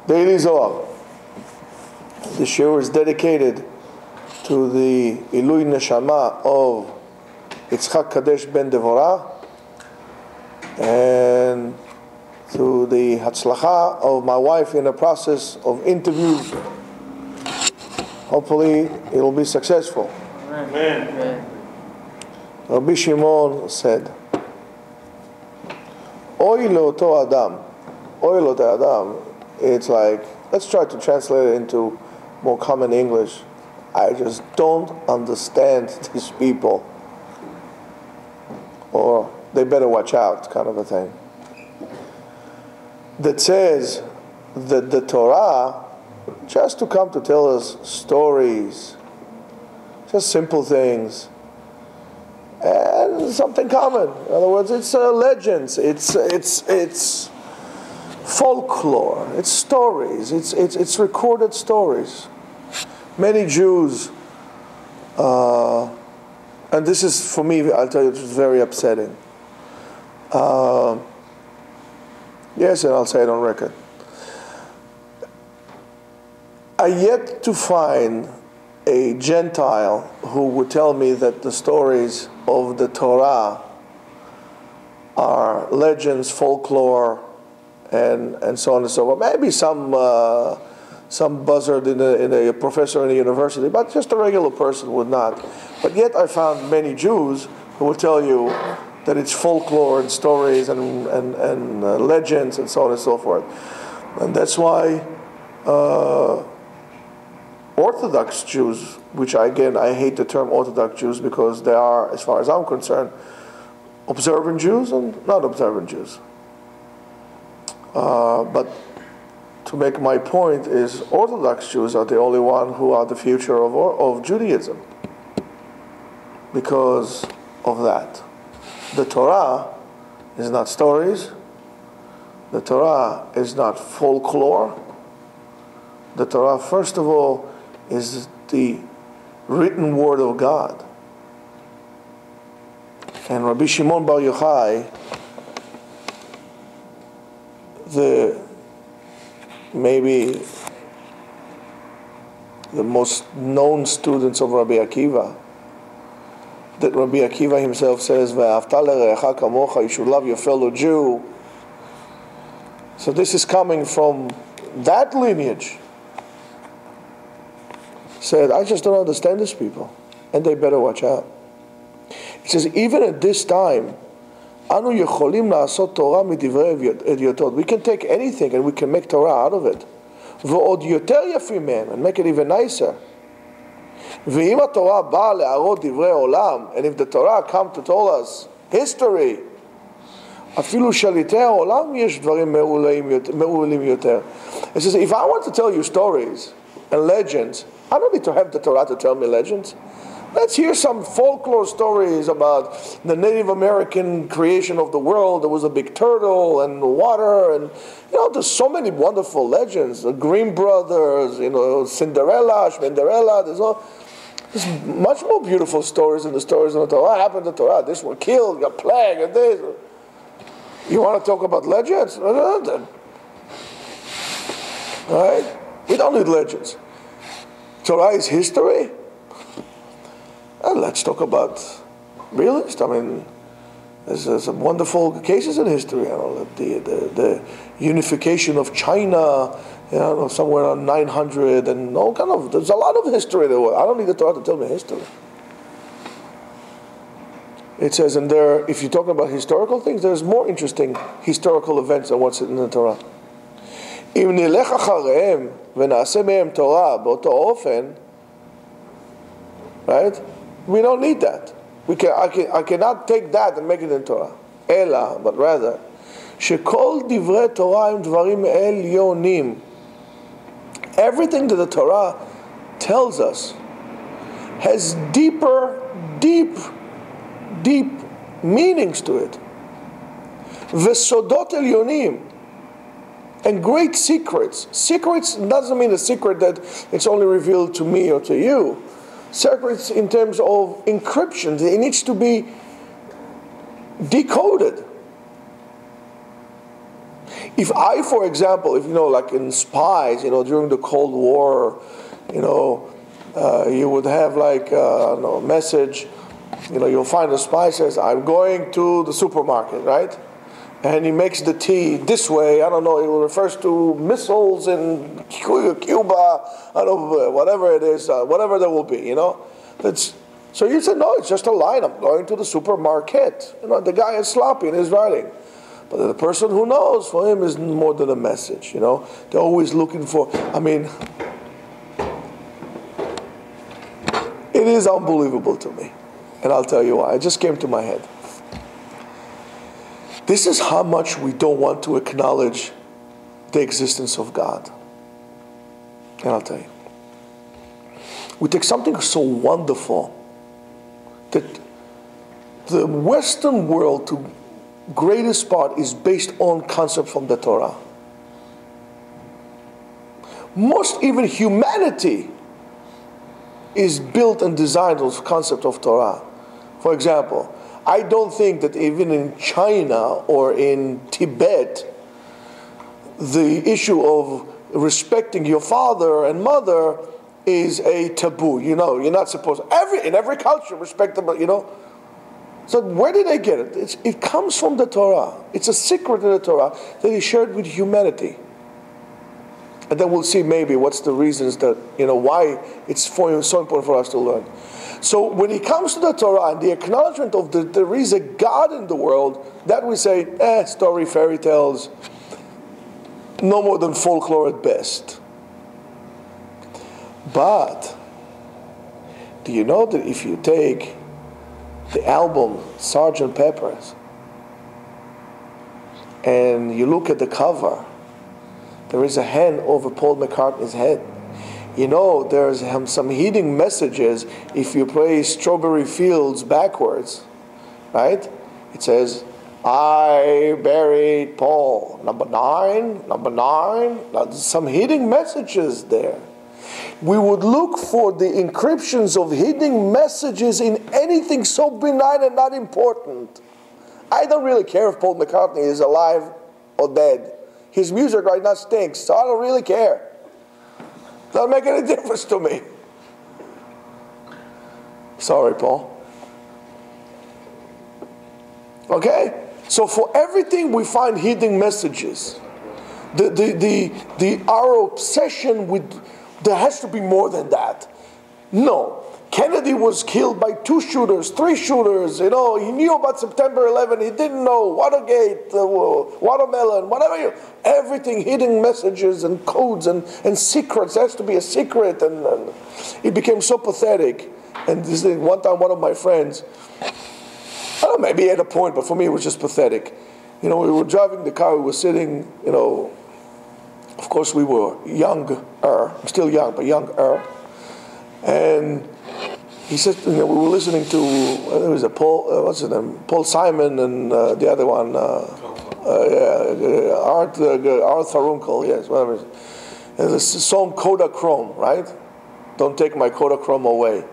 Daily Zohar. The shiur is dedicated to the Ilui Neshama of Yitzchak Kadesh ben Devorah and to the Hatzlacha of my wife in the process of interviews. Hopefully it will be successful. Amen. Rabbi Shimon said, Oy le'oto adam. Oy le'oto adam. It's like, let's try to translate it into more common English. I just don't understand these people. Or they better watch out, kind of a thing. That says that the Torah, just to come to tell us stories, just simple things, and something common. In other words, it's legends, it's folklore, it's stories, it's recorded stories. Many Jews, and this is, for me, I'll tell you, it's very upsetting. Yes, and I'll say it on record. I yet to find a Gentile who would tell me that the stories of the Torah are legends, folklore, and so on and so forth. Maybe some buzzard in a professor in a university, but just a regular person would not. But yet I found many Jews who will tell you that it's folklore and stories and legends and so on and so forth. And that's why Orthodox Jews, which I hate the term Orthodox Jews because they are, as far as I'm concerned, observant Jews and not observant Jews. But to make my point is Orthodox Jews are the only one who are the future of Judaism because of that. The Torah is not stories. The Torah is not folklore. The Torah, first of all, is the written word of God. And Rabbi Shimon Bar Yochai, maybe the most known students of Rabbi Akiva, that Rabbi Akiva himself says, "Ve'ahavta l'reacha kamocha," you should love your fellow Jew. So this is coming from that lineage. Said, I just don't understand these people, and they better watch out. It says, even at this time, anu yecholim la'asot Torah midivrei ediotot. We can take anything and we can make Torah out of it. Ve'od yoter yafim mehem, and make it even nicer. Ve'im ha'Torah ba'a le'arot divrei olam, and if the Torah come to tell us history, afilu shalitei ha'olam yesh dvarim me'ulim yoter. It says, if I want to tell you stories and legends, I don't need to have the Torah to tell me legends. Let's hear some folklore stories about the Native American creation of the world. There was a big turtle and water, and there's so many wonderful legends. The Grimm brothers, Cinderella, Schmenderella. There's much more beautiful stories than the stories in the Torah. What happened to the Torah? This one killed, got plagued, and this. You want to talk about legends? All right? We don't need legends. Torah is history. And let's talk about realists. I mean, there's some wonderful cases in history. The unification of China, somewhere around 900, and all kind of. There's a lot of history there. I don't need the Torah to tell me history. It says in there, if you're talking about historical things, there's more interesting historical events than what's in the Torah. אם נלך אחריהם ונעשה מהם תורה באותו אופן, right? We don't need that. I cannot take that and make it in Torah. אלא, but rather, שכל דברי תורה הם דברים עליונים. Everything that the Torah tells us has deep meanings to it. וסודות עליונים. And great secrets. Secrets doesn't mean a secret that it's only revealed to me or to you. Secrets in terms of encryption. It needs to be decoded. If I, for example, if like in spies, during the Cold War, you would have like a message, you'll find a spy says, I'm going to the supermarket, right? And he makes the T this way, I don't know, it refers to missiles in Cuba, I don't know, whatever it is, whatever there will be, So you said, no, it's just a line, I'm going to the supermarket. The guy is sloppy in his writing. But the person who knows, for him, is more than a message, They're always looking for, it is unbelievable to me. And I'll tell you why. It just came to my head. This is how much we don't want to acknowledge the existence of God. And I'll tell you. We take something so wonderful that the Western world, to greatest part, is based on concept from the Torah. Most even humanity is built and designed on the concept of Torah. For example, I don't think that even in China or in Tibet, the issue of respecting your father and mother is a taboo. You're not supposed to. In every culture, respect them, So where did they get it? It comes from the Torah. It's a secret in the Torah that is shared with humanity. And then we'll see maybe what's the reasons that, why it's so important for us to learn. So when it comes to the Torah and the acknowledgement of there is a God in the world, that we say, story, fairy tales, no more than folklore at best. But do you know that if you take the album Sgt. Pepper's and you look at the cover, there is a hand over Paul McCartney's head. There's some hidden messages if you play Strawberry Fields backwards, right? It says, I buried Paul. Number 9. There's some hidden messages there. We would look for the encryptions of hidden messages in anything so benign and not important. I don't really care if Paul McCartney is alive or dead. His music right now stinks, so I don't really care. Doesn't make any difference to me. Sorry, Paul. Okay? So for everything we find hidden messages. Our obsession with, there has to be more than that. No. Kennedy was killed by 2 shooters, 3 shooters. He knew about September 11. He didn't know. Watergate, watermelon, whatever. Everything, hidden messages and codes and secrets. There has to be a secret. And it became so pathetic. And this thing, one time, one of my friends, I don't know, maybe at a point, but for me it was just pathetic. We were driving the car. We were sitting, of course we were younger. I'm still young, but younger. And he said, we were listening to, there was Paul Simon and the other one, Art Tharunkel, yes, whatever. And the song Kodachrome, right? Don't take my Kodachrome away.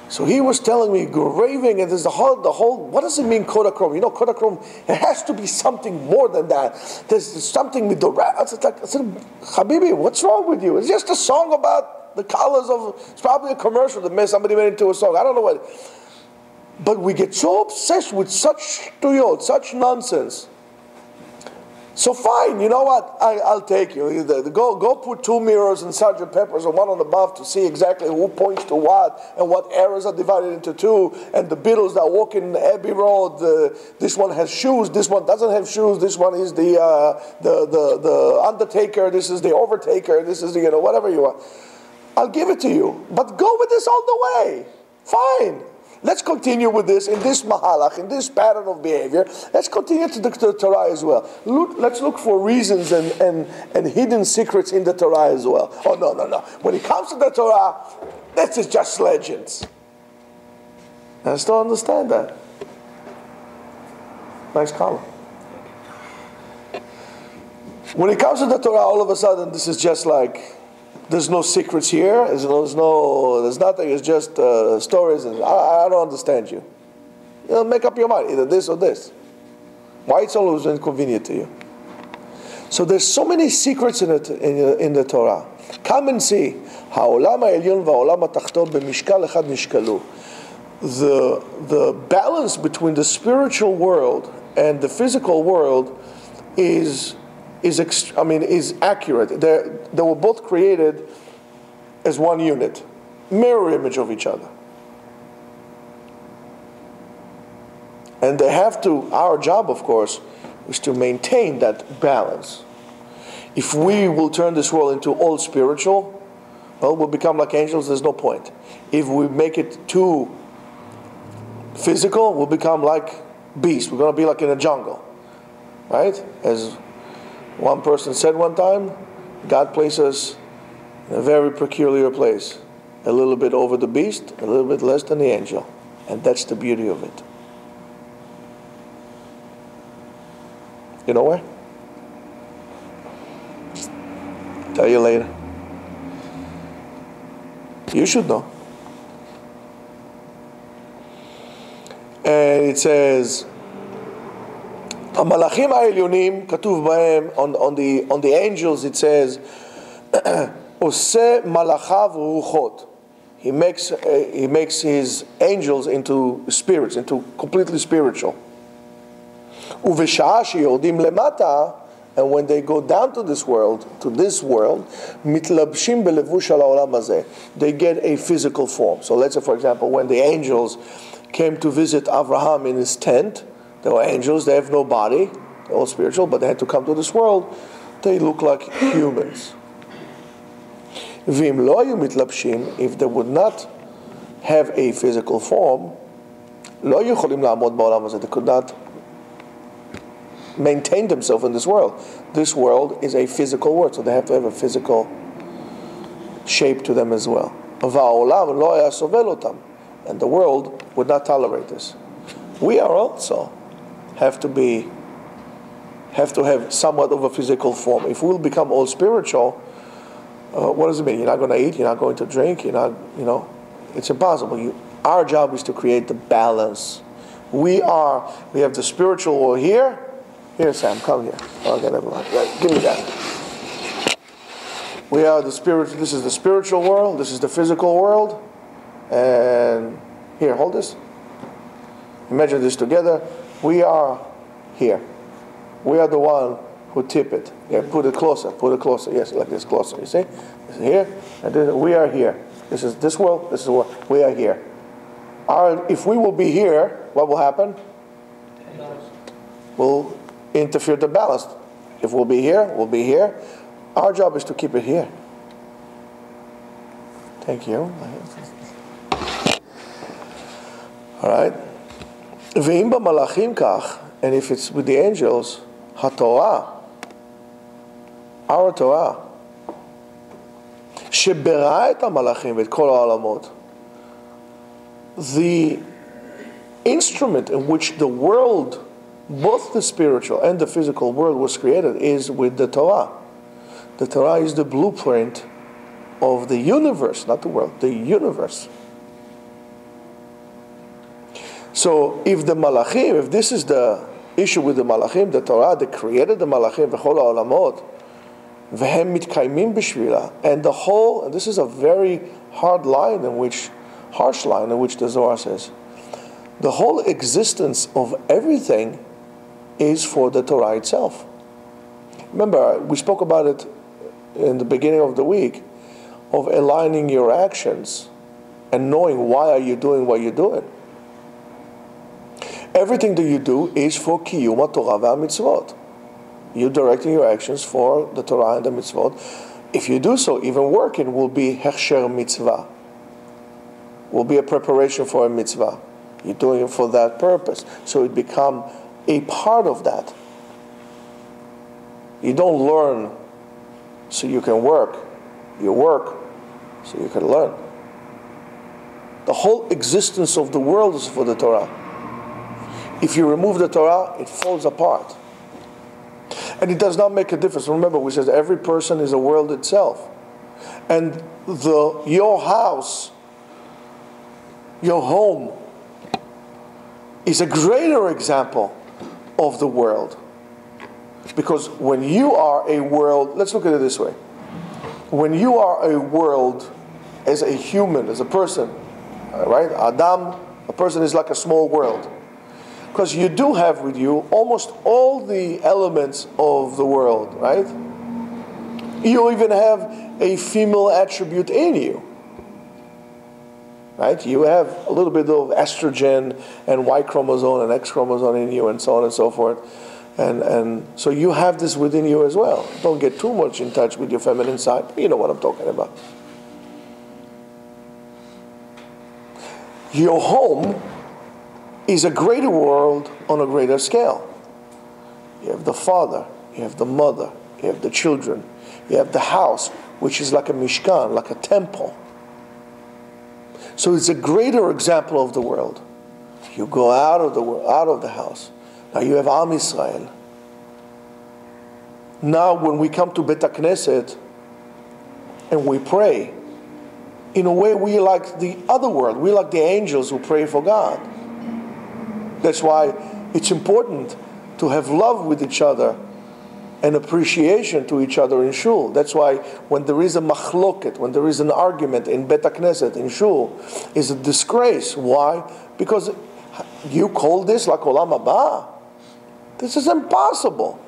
So he was telling me, raving, and there's the whole, what does it mean, Kodachrome? Kodachrome, it has to be something more than that. There's something with the rap. I said, Habibi, what's wrong with you? It's just a song about the colors of, it's probably a commercial that somebody made into a song. I don't know what. But we get so obsessed with such stuyot, such nonsense. So fine, you know what? I'll take you. Go put 2 mirrors in Sgt. Pepper's and one on above to see exactly who points to what and what eras are divided into 2. And the Beatles that walk in Abbey Road. This one has shoes. This one doesn't have shoes. This one is the Undertaker. This is the Overtaker. This is the whatever you want. I'll give it to you, but go with this all the way. Fine. Let's continue with this, in this mahalach, in this pattern of behavior. Let's continue to the Torah as well. Let's look for reasons and hidden secrets in the Torah as well. Oh, no. When it comes to the Torah, this is just legends. I still understand that. Nice comment. When it comes to the Torah, all of a sudden, this is just like, there's no secrets here. There's nothing. It's just stories. And I don't understand you. Make up your mind, either this or this. Why it's always inconvenient to you? So there's so many secrets in the Torah. Come and see. העולם העליון והעולם התחתון במשקל אחד נשקלו. The balance between the spiritual world and the physical world is accurate. They were both created as one unit, mirror image of each other. And they have to, our job, of course, is to maintain that balance. If we will turn this world into all spiritual, well, we'll become like angels, there's no point. If we make it too physical, we'll become like beasts. We're going to be like in a jungle. Right? As one person said one time, God placed us in a very peculiar place. A little bit over the beast, a little bit less than the angel. And that's the beauty of it. You know where? Tell you later. You should know. And it says, המלאכים העליונים, כתוב בהם, on the angels it says, עושה מלאכיו רוחות. He makes his angels into spirits, into completely spiritual. ובשעה שיורדים למטה, and when they go down to this world, מתלבשים בלבוש על העולם הזה. They get a physical form. So let's say, for example, when the angels came to visit Abraham in his tent, they were angels, they have no body, they're all spiritual, but they had to come to this world, they look like humans. ואם לא היו מתלבשים, if they would not have a physical form, לא היו יכולים לעמוד בעולם הזה, they could not maintain themselves in this world. This world is a physical world, so they have to have a physical shape to them as well. והעולם לא היה סובל אותם, and the world would not tolerate this. We are also have to have somewhat of a physical form. If we'll become all spiritual, what does it mean? You're not going to eat, you're not going to drink, you're not, it's impossible. Our job is to create the balance. We have the spiritual world here. Here, Sam, come here. Okay, never mind. Right, give me that. We are the spiritual. This is the spiritual world. This is the physical world. And here, hold this. Imagine this together. We are here. We are the one who tip it. Yeah, put it closer. Put it closer. Yes, like this, closer. You see? This is here, and we are here. This is this world. This is what we are here. If we will be here, what will happen? We'll interfere the balance. If we'll be here, we'll be here. Our job is to keep it here. Thank you. All right. ואם במלאכים כך, and if it's with the angels, התורה, our Torah, שברא את המלאכים ואת כל העולמות, the instrument in which the world, both the spiritual and the physical world was created, is with the Torah. The Torah is the blueprint of the universe, not the world, the universe. So if the Malachim, if this is the issue with the Malachim, the Torah that created the Malachim, v'chol ha'olamot, v'hem mitkayimim b'shvila, and the whole, and this is a very harsh line in which the Zohar says, the whole existence of everything is for the Torah itself. Remember, we spoke about it in the beginning of the week, of aligning your actions and knowing why are you doing what you're doing. Everything that you do is for kiyum ha-Torah v'ha-mitzvot. You're directing your actions for the Torah and the mitzvot. If you do so, even working will be hechsher mitzvah. Will be a preparation for a mitzvah. You're doing it for that purpose. So it becomes a part of that. You don't learn so you can work. You work so you can learn. The whole existence of the world is for the Torah. If you remove the Torah, it falls apart. And it does not make a difference. Remember, we said every person is a world itself. And your house, your home, is a greater example of the world. Because when you are a world, let's look at it this way. When you are a world as a human, as a person, right? Adam, a person is like a small world. Because you do have with you almost all the elements of the world, right? You even have a female attribute in you. Right? You have a little bit of estrogen and Y chromosome and X chromosome in you and so on and so forth. And so you have this within you as well. Don't get too much in touch with your feminine side. You know what I'm talking about. Your home is a greater world on a greater scale. You have the father, you have the mother, you have the children, you have the house, which is like a mishkan, like a temple. So it's a greater example of the world. You go out of the world, out of the house. Now you have Am Yisrael. Now when we come to Bet HaKnesset and we pray, in a way we like the other world. We like the angels who pray for God. That's why it's important to have love with each other and appreciation to each other in shul. That's why when there is a machloket, when there is an argument in Bet HaKnesset, in shul, is a disgrace. Why? Because you call this like olam haba? This is impossible.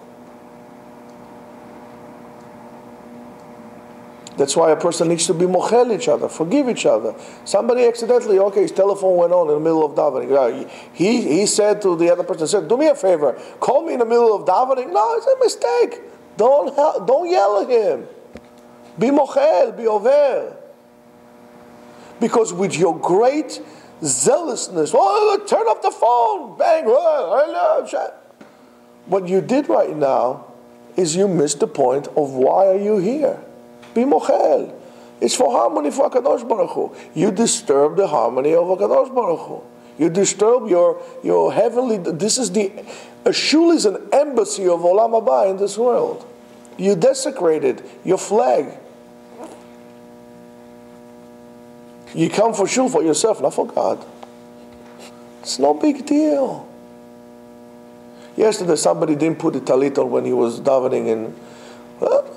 That's why a person needs to be mochel each other, forgive each other. Somebody accidentally, okay, his telephone went on in the middle of davening. He said to the other person, said, do me a favor, call me in the middle of davening. No, it's a mistake. Don't yell at him. Be mochel, be over. Because with your great zealousness, oh, turn off the phone, bang, what you did right now is you missed the point of why are you here. Be mochel. It's for harmony for HaKadosh Baruch Hu. You disturb the harmony of HaKadosh Baruch Hu. You disturb your heavenly. A shul is an embassy of Olam Haba in this world. You desecrated your flag. You come for shul for yourself, not for God. It's no big deal. Yesterday somebody didn't put the talit on when he was davening in.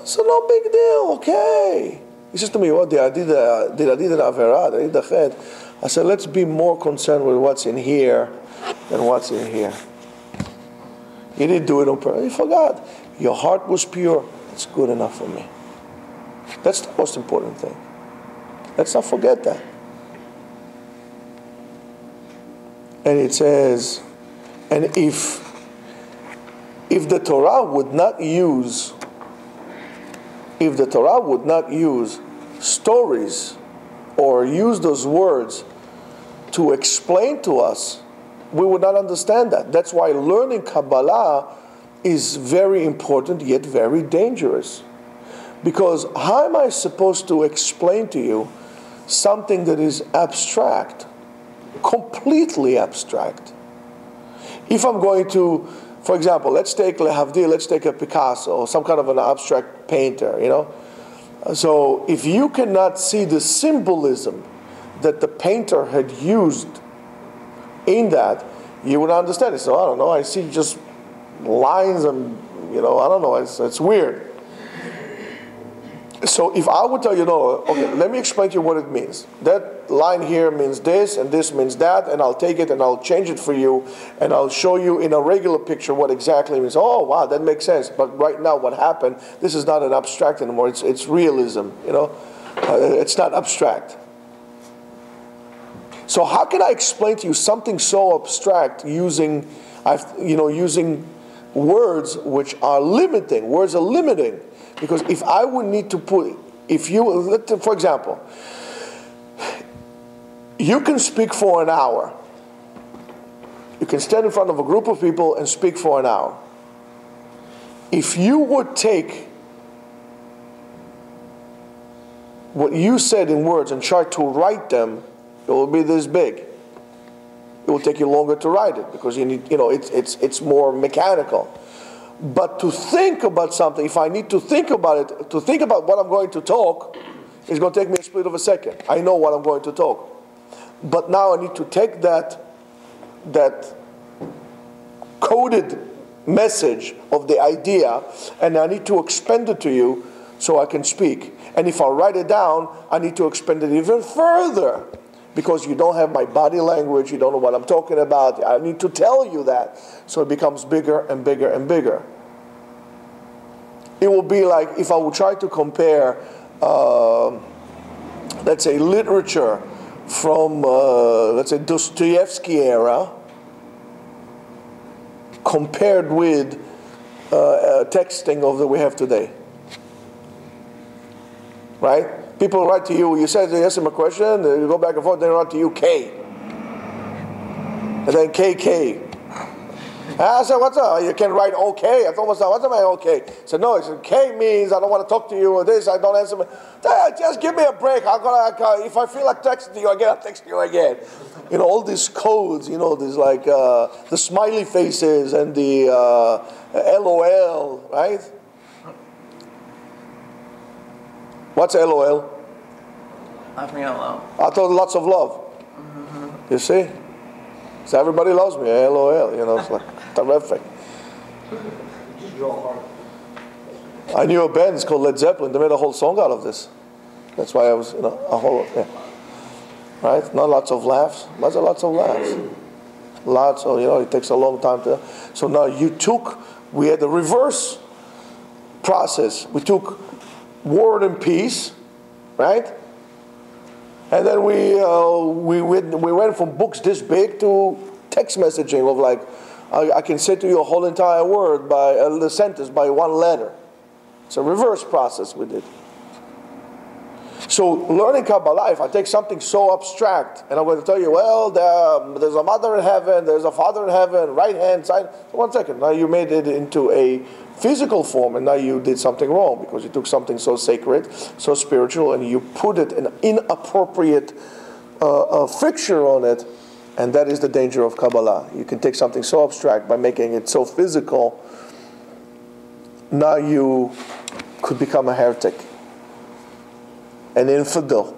So no big deal, okay. He says to me, what, did I did an avera, did I did a chet? I said, let's be more concerned with what's in here than what's in here. He didn't do it on purpose. He forgot. Your heart was pure. It's good enough for me. That's the most important thing. Let's not forget that. And it says, and if the Torah would not use stories or use those words to explain to us, we would not understand that. That's why learning Kabbalah is very important yet very dangerous. Because how am I supposed to explain to you something that is abstract, completely abstract? If I'm going to, for example, let's take a Picasso or some kind of an abstract painter, you know. So if you cannot see the symbolism that the painter had used in that, you would understand it. So I don't know, I see just lines and, you know, I don't know, it's weird. So if I would tell you, no, okay, let me explain to you what it means. That line here means this and this means that, and I'll take it and I'll change it for you and I'll show you in a regular picture what exactly it means. Oh, wow, that makes sense. But right now what happened, this is not an abstract anymore. It's realism, you know. It's not abstract. So how can I explain to you something so abstract using words which are limiting? Words are limiting. Because if I would need to for example, you can speak for an hour. You can stand in front of a group of people and speak for an hour. If you would take what you said in words and try to write them, it will be this big. It will take you longer to write it because you need, it's more mechanical. But to think about something, if I need to think about it, to think about what I'm going to talk, it's going to take me a split of a second. I know what I'm going to talk. But now I need to take that coded message of the idea, and I need to expand it to you so I can speak. And if I write it down, I need to expand it even further, because you don't have my body language, you don't know what I'm talking about. I need to tell you that. So it becomes bigger and bigger and bigger. It will be like if I would try to compare, let's say, literature from, let's say, Dostoevsky era, compared with texting of that we have today. Right? People write to you, you say, ask them a question, you go back and forth, they write to you K. And then KK. I said, what's up? You can write okay. I thought, what's my okay? I said, no, it's K means I don't want to talk to you, or this, I don't answer. Just give me a break. If I feel like texting you again, I'll text you again. You know, all these codes, you know, these like the smiley faces and the LOL, right? What's LOL? Laugh me out loud. I thought lots of love. Mm-hmm. You see? So everybody loves me, LOL, you know, it's like terrific. I knew a band, it's called Led Zeppelin, they made a whole song out of this. That's why I was, you know, a whole, yeah. Right? Not lots of laughs, lots of laughs. Lots of, you know, it takes a long time to, so now we had the reverse process. We took War and Peace, right? And then we went from books this big to text messaging of like, I can say to you a whole entire word by the sentence by one letter. It's a reverse process we did. So learning Kabbalah, if I take something so abstract and I'm going to tell you, well, there's a mother in heaven, there's a father in heaven, right hand side. 1 second, now you made it into a physical form, and now you did something wrong because you took something so sacred, so spiritual, and you put it an inappropriate fixture on it, and that is the danger of Kabbalah. You can take something so abstract by making it so physical, now you could become a heretic, an infidel.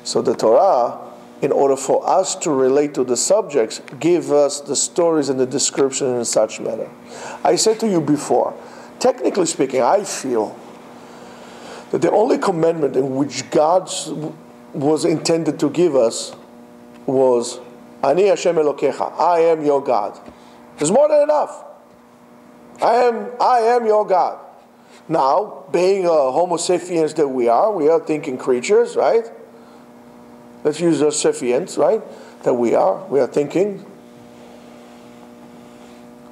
So the Torah, in order for us to relate to the subjects, give us the stories and the description in such manner. I said to you before, technically speaking, I feel that the only commandment in which God was intended to give us was, Ani Hashem Elokecha, I am your God. There's more than enough. I am your God. Now, being Homo sapiens that we are thinking creatures, right? Let's use those sapiens, right? That we are thinking.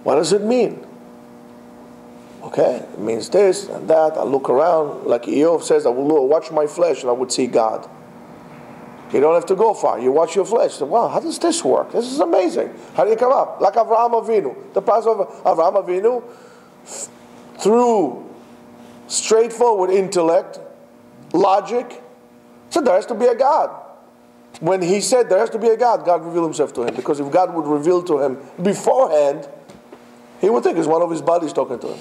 What does it mean? Okay, it means this and that. I look around, like Eov says, I will watch my flesh and I would see God. You don't have to go far. You watch your flesh. So, wow, how does this work? This is amazing. How do you come up? Like Avraham Avinu. The process of Avraham Avinu, through straightforward intellect, logic, said there has to be a God. When he said there has to be a God, God revealed himself to him. Because if God would reveal to him beforehand, he would think it's one of his buddies talking to him.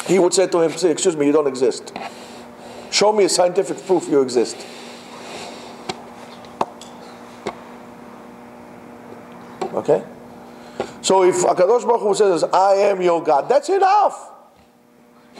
He would say to him, say, excuse me, you don't exist. Show me a scientific proof you exist. Okay? So if HaKadosh Baruch Hu says, I am your God, that's enough.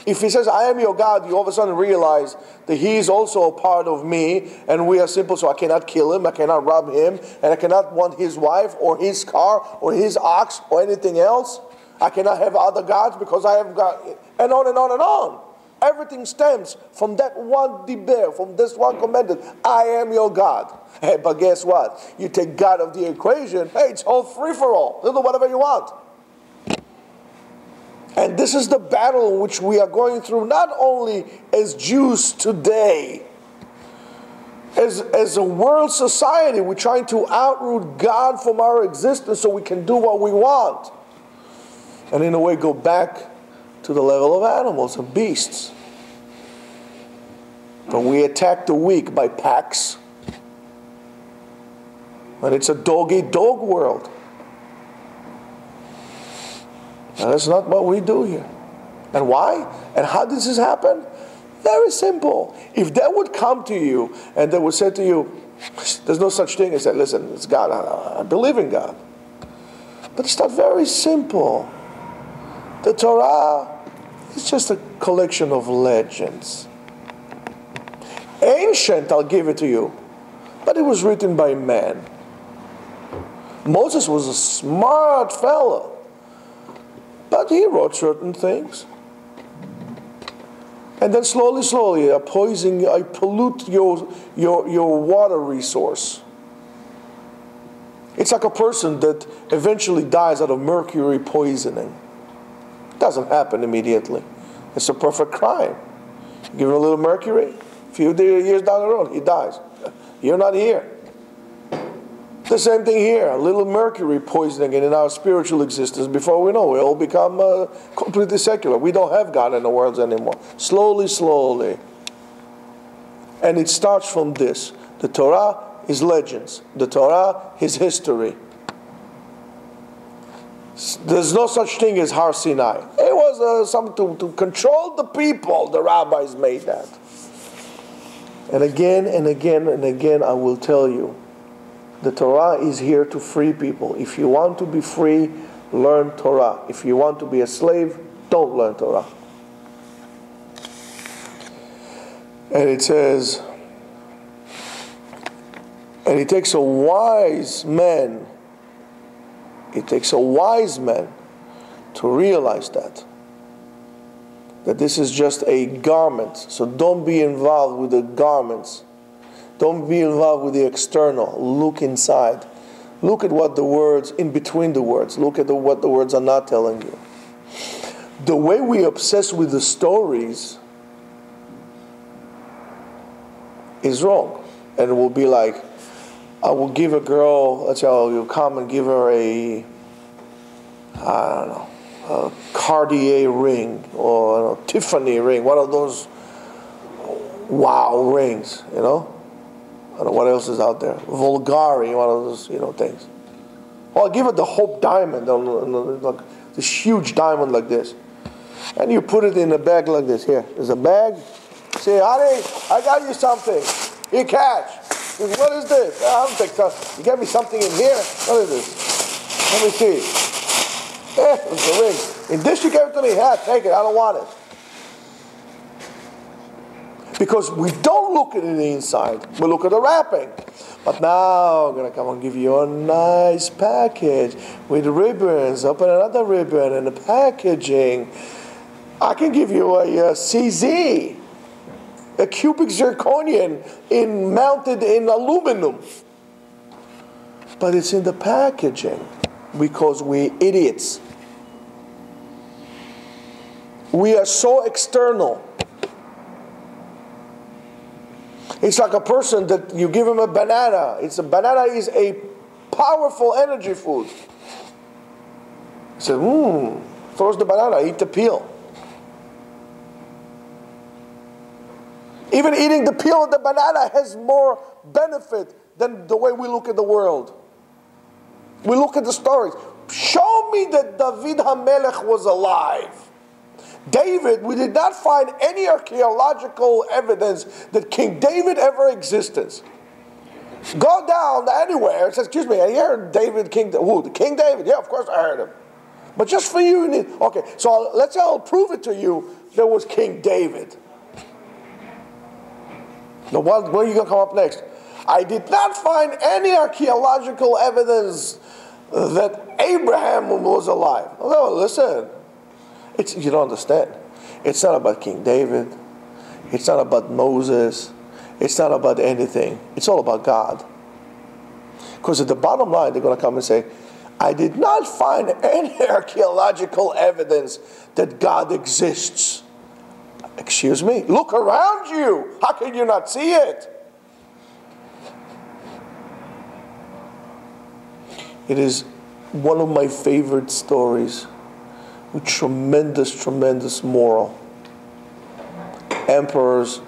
If he says, I am your God, you all of a sudden realize that he is also a part of me, and we are simple, so I cannot kill him, I cannot rob him, and I cannot want his wife, or his car, or his ox, or anything else. I cannot have other gods because I have God, and on and on and on. Everything stems from that one diber, from this one commandment, I am your God. Hey, but guess what? You take God of the equation, hey, it's all free for all. Do whatever you want. And this is the battle which we are going through, not only as Jews today, as a world society. We're trying to outroot God from our existence so we can do what we want. And in a way go back to the level of animals and beasts. But we attack the weak by packs. And it's a dog-eat-dog world. And that's not what we do here. And why? And how does this happen? Very simple. If they would come to you and they would say to you, there's no such thing. I said, listen, it's God. I believe in God. But it's not very simple. The Torah is just a collection of legends. Ancient, I'll give it to you, but it was written by man. Moses was a smart fellow, but he wrote certain things. And then slowly, I pollute your water resource. It's like a person that eventually dies out of mercury poisoning. It doesn't happen immediately. It's a perfect crime. You give him a little mercury, a few years down the road, he dies. You're not here. The same thing here, a little mercury poisoning in our spiritual existence. Before we know, we all become completely secular. We don't have God in the world anymore. Slowly. And it starts from this. The Torah is legends. The Torah is history. There's no such thing as Har Sinai. It was something to control the people. The rabbis made that. And again, I will tell you, the Torah is here to free people. If you want to be free, learn Torah. If you want to be a slave, don't learn Torah. And it says, and it takes a wise man, to realize that this is just a garment. So don't be involved with the garments. Don't be involved with the external. Look inside. Look at what the words, in between the words. Look at what the words are not telling you. The way we obsess with the stories is wrong. And it will be like, I will give a girl, let's say you'll come and give her a Cartier ring or a Tiffany ring, one of those wow rings, you know? I don't know what else is out there. Vulgari, one of those, things. Well, I'll give it the Hope diamond, like this huge diamond like this. And you put it in a bag like this. Here, there's a bag. Say, honey, I got you something. Here, catch. What is this? I don't think so. You got me something in here? What is this? Let me see. It's a ring. In this you gave it to me. Yeah, take it. I don't want it. Because we don't look at the inside. We look at the wrapping. But now I'm going to come and give you a nice package with ribbons. Open another ribbon and the packaging. I can give you a CZ. A cubic zirconium mounted in aluminum. But it's in the packaging because we're idiots. We are so external. It's like a person that you give him a banana. Banana is a powerful energy food. He says, throws the banana, eat the peel. Even eating the peel of the banana has more benefit than the way we look at the world. We look at the stories. Show me that David HaMelech was alive. David, we did not find any archaeological evidence that King David ever existed. Go down anywhere and say, excuse me, I heard David, King David? Yeah, of course I heard him. But just for you, okay, so let's say I'll prove it to you, there was King David. Now, when are you going to come up next? I did not find any archaeological evidence that Abraham was alive. No, listen. You don't understand. It's not about King David. It's not about Moses. It's not about anything. It's all about God. Because at the bottom line, they're going to come and say, I did not find any archaeological evidence that God exists. Excuse me? Look around you. How can you not see it? It is one of my favorite stories with tremendous moral. Emperor's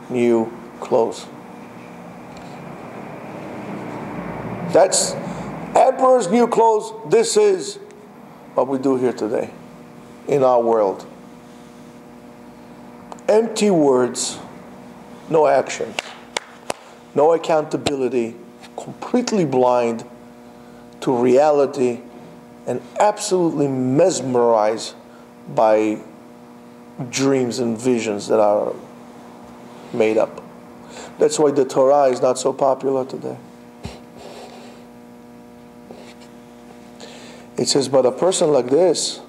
new clothes. That's Emperor's new clothes. This is what we do here today in our world. Empty words, no action, no accountability, completely blind to reality and absolutely mesmerized by dreams and visions that are made up. That's why the Torah is not so popular today. It says, but a person like this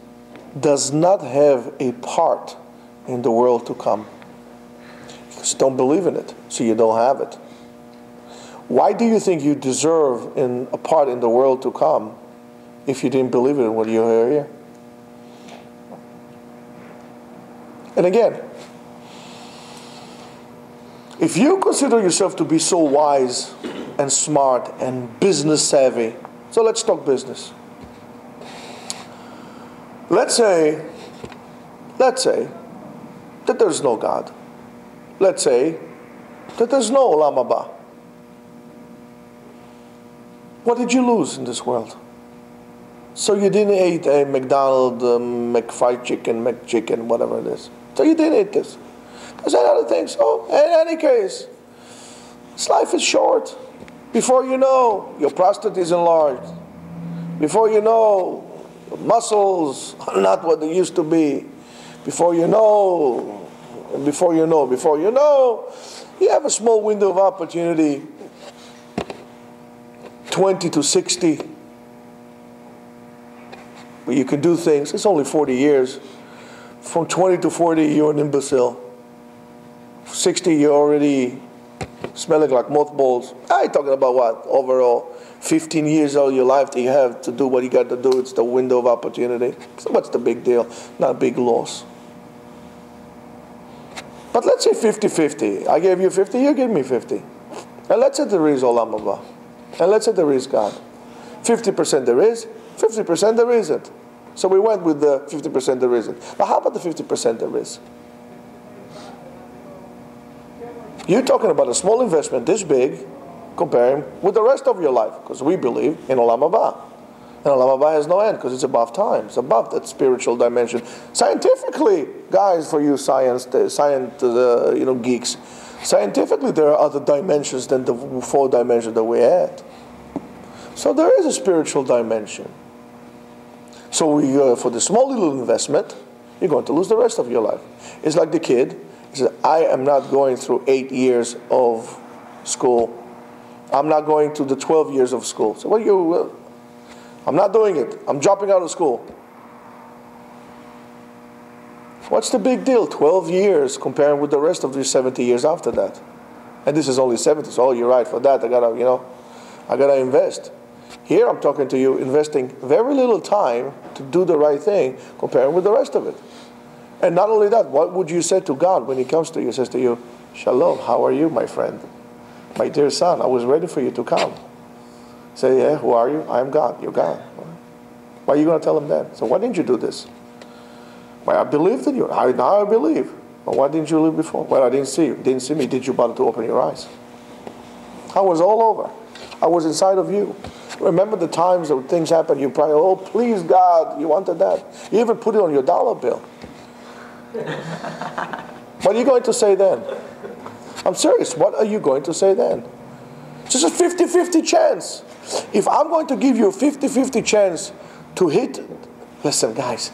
does not have a part in the world to come. You just don't believe in it, so you don't have it. Why do you think you deserve a part in the world to come if you didn't believe in it when you were here? And again, if you consider yourself to be so wise and smart and business savvy, so let's talk business. Let's say that there's no God. Let's say that there's no Olam Haba. What did you lose in this world? So you didn't eat a McDonald's, McFried chicken, McChicken, whatever it is. So you didn't eat this. There's other things. Oh, in any case, this life is short. Before you know, your prostate is enlarged. Before you know, your muscles are not what they used to be. Before you know, you have a small window of opportunity, 20 to 60, where you can do things. It's only 40 years. From 20 to 40, you're an imbecile. 60, you're already smelling like mothballs. I'm talking about what? Overall, 15 years of your life that you have to do what you got to do. It's the window of opportunity. So what's the big deal? Not a big loss. But let's say 50-50. I gave you 50, you gave me 50. And let's say there is Olam Haba. And let's say there is God. 50% there is, 50% there isn't. So we went with the 50% there isn't. But how about the 50% there is? You're talking about a small investment this big, comparing with the rest of your life, because we believe in Olam Haba. And Olam Haba has no end, because it's above time. It's above that spiritual dimension. Scientifically, guys, for you geeks, scientifically there are other dimensions than the 4 dimensions that we had. So there is a spiritual dimension. So for the small little investment, you're going to lose the rest of your life. It's like the kid. He says, I am not going through 8 years of school. I'm not going to the 12 years of school. So I'm not doing it. I'm dropping out of school. What's the big deal? 12 years comparing with the rest of the 70 years after that. And this is only 70, so you're right, for that I gotta invest. Here I'm talking to you, investing very little time to do the right thing, comparing with the rest of it. And not only that, what would you say to God when He comes to you? He says to you, Shalom, how are you, my friend? My dear son, I was ready for you to come. Say, yeah, who are you? I am God. You're God. Why are you going to tell him that? So why didn't you do this? Well, I believed in you. Now I believe. Well, why didn't you leave before? Well, I didn't see you. Didn't see me. Did you bother to open your eyes? I was all over. I was inside of you. Remember the times that things happened, you probably, oh, please God, you wanted that. You even put it on your dollar bill. What are you going to say then? I'm serious. What are you going to say then? It's just a 50-50 chance. If I'm going to give you a 50-50 chance to hit, listen, guys,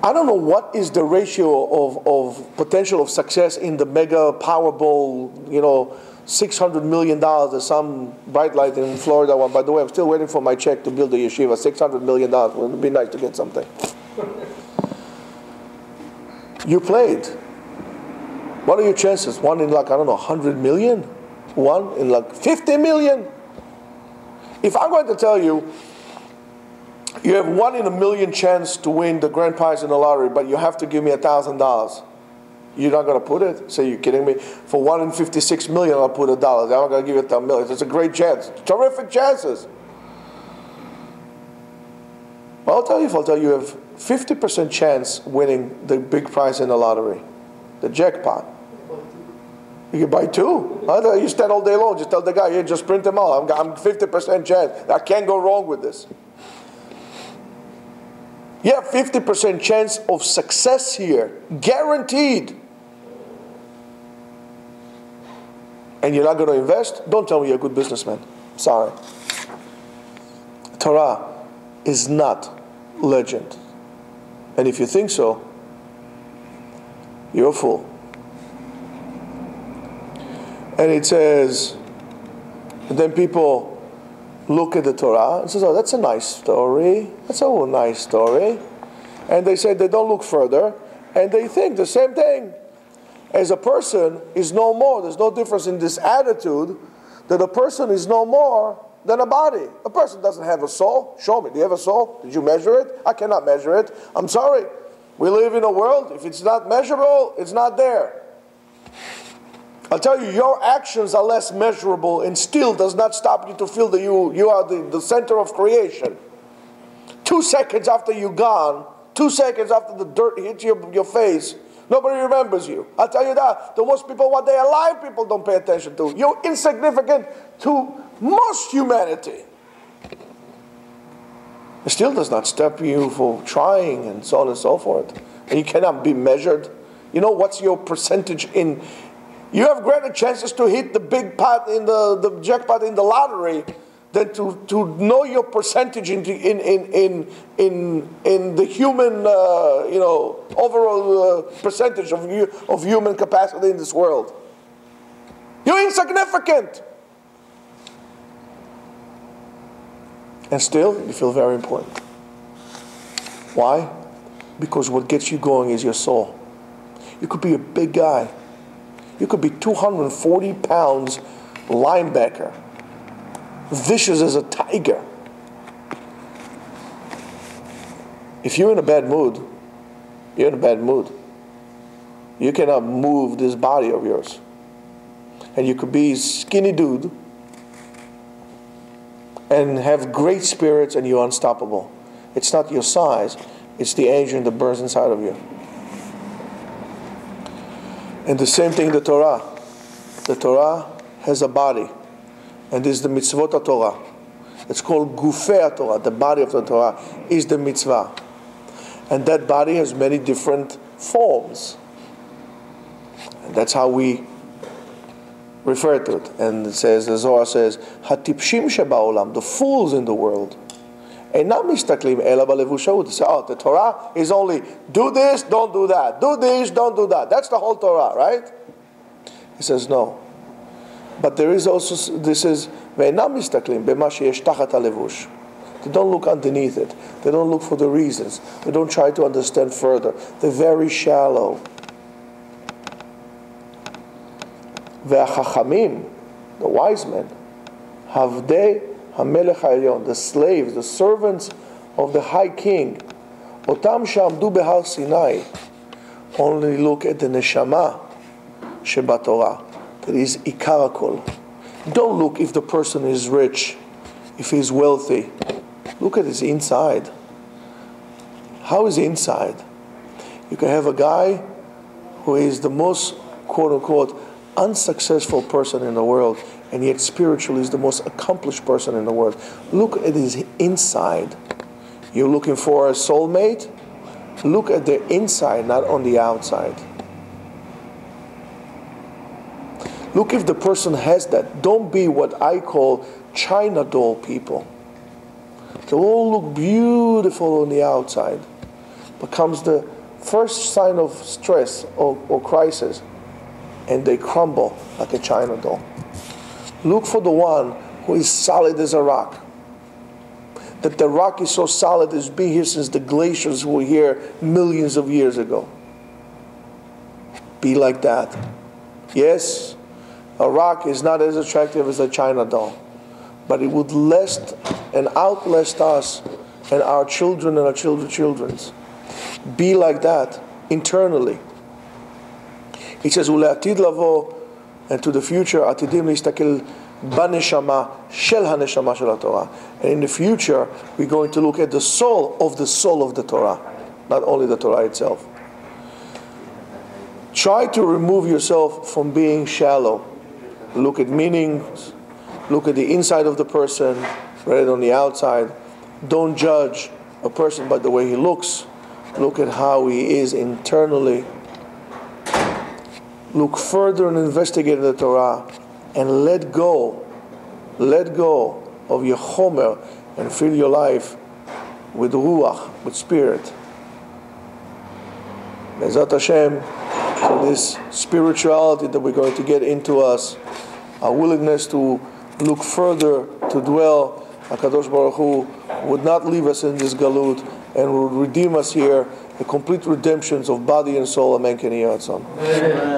I don't know what is the ratio of potential of success in the mega Powerball, $600 million. There's some bright light in Florida one. By the way, I'm still waiting for my check to build the yeshiva. $600 million. Wouldn't it be nice to get something? You played. What are your chances? One in 100 million? One in 50 million? If I'm going to tell you, you have 1 in a million chance to win the grand prize in the lottery, but you have to give me $1,000. You're not going to put it? So you're kidding me? For 1 in 56 million, I'll put $1. I'm not going to give you $1 million. It's a great chance. Terrific chances. Well, I'll tell you, you have 50% chance winning the big prize in the lottery, the jackpot. You can buy 2. You stand all day long. Just tell the guy, hey, just print them all. I'm 50% chance. I can't go wrong with this. You have 50% chance of success here, guaranteed. And you're not going to invest? Don't tell me you're a good businessman. Sorry. Torah is not legend. And if you think so, you're a fool. And it says, and then people look at the Torah and says, oh, that's a nice story. That's a nice story. And they say they don't look further, and they think the same thing. As a person is no more, there's no difference in this attitude, that a person is no more than a body. A person doesn't have a soul. Show me, do you have a soul? Did you measure it? I cannot measure it. I'm sorry. We live in a world, if it's not measurable, it's not there. I'll tell you, your actions are less measurable and still does not stop you to feel that you are the center of creation. 2 seconds after you're gone, 2 seconds after the dirt hits your face, nobody remembers you. I'll tell you that. The most people, what they are alive, people don't pay attention to. You're insignificant to most humanity. It still does not stop you for trying and so on and so forth. And you cannot be measured. You know what's your percentage in... You have greater chances to hit the big pot in the jackpot in the lottery than to know your percentage in the human overall percentage of human capacity in this world. You're insignificant, and still you feel very important. Why? Because what gets you going is your soul. You could be a big guy. You could be 240 pounds linebacker, vicious as a tiger. If you're in a bad mood, you're in a bad mood. You cannot move this body of yours. And you could be a skinny dude and have great spirits and you're unstoppable. It's not your size, it's the engine that burns inside of you. And the same thing the Torah. The Torah has a body. And this is the mitzvot of Torah. It's called Gufei Torah. The body of the Torah is the mitzvah. And that body has many different forms. And that's how we refer to it. And it says, the Zohar says, Hatipshim sheba'olam, the fools in the world. Einam mistaklim ela balevushaut. They say, oh, the Torah is only do this, don't do that. Do this, don't do that. That's the whole Torah, right? He says, no. But there is also, this is, Ve'einam mistaklim bema sheyesh tachat halevush. They don't look underneath it. They don't look for the reasons. They don't try to understand further. They're very shallow. Ve'achachamim, the wise men, havdei HaMelech HaElyon, the slaves, the servants of the high king, Otam Shamdu Behar Sinai, only look at the neshama Sheba Torah, that is Ikar HaKol. Don't look if the person is rich, if he's wealthy. Look at his inside. How is he inside? You can have a guy who is the most, quote unquote, unsuccessful person in the world, and yet spiritually is the most accomplished person in the world. Look at his inside. You're looking for a soulmate? Look at the inside, not on the outside. Look if the person has that. Don't be what I call China doll people. They all look beautiful on the outside, but comes the first sign of stress or crisis, and they crumble like a China doll. Look for the one who is solid as a rock. That the rock is so solid, it's been here since the glaciers were here millions of years ago. Be like that. Yes, a rock is not as attractive as a China doll, but it would last and outlast us and our children and our children's children's. Be like that internally. He says, "Ule'atid lavo," and to the future, atidim le'istakel baneshama shel haneshama shel haTorah. And in the future, we're going to look at the soul of the Torah, not only the Torah itself. Try to remove yourself from being shallow. Look at meanings. Look at the inside of the person, rather than on the outside. Don't judge a person by the way he looks. Look at how he is internally. Look further and investigate the Torah, and let go of your chomer, and fill your life with ruach, with spirit. Be'ezrat Hashem, so this spirituality that we're going to get into us, our willingness to look further, to dwell, HaKadosh Baruch Hu would not leave us in this galut and would redeem us here, the complete redemptions of body and soul. Amen.